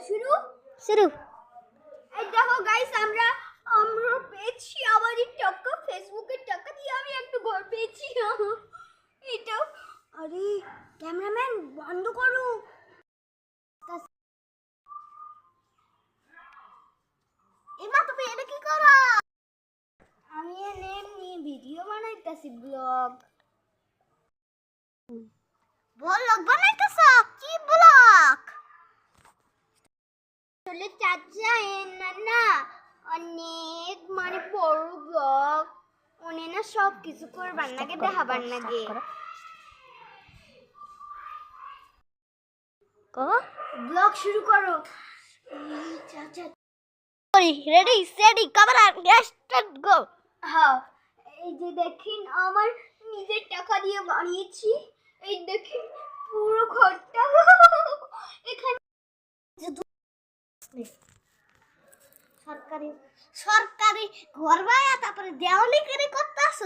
শুরু শুরু। এই দেখো গাইস, আমরা পেয়েছি আমাদের টাকা, ফেসবুকের টাকা দিয়ে আমি একটা ঘর পেয়েছি। এটা আরে ক্যামেরাম্যান বন্ধ করো। এমা তুমি এটা কি করো? আমি এমনি ভিডিও বানাইতাছি, ব্লগ বানাইতাছ? কি ব্লগ? আসলে চাচা না অনেক মানে বড় ব্লগ, উনি না সব কিছু করবার নাগে দেখাবার নাগে। ব্লগ শুরু করো। চাচা রেডি সেটি ক্যামেরা স্টার্ট গো। হ্যাঁ, এই যে দেখেন আমার নিজের টাকা দিয়ে বানিয়েছি। এই দেখেন পুরো ঘরটা। এখানে সরকারি সরকারি ঘর বায়া তারপরে দেওয়ালি করে করতেছ।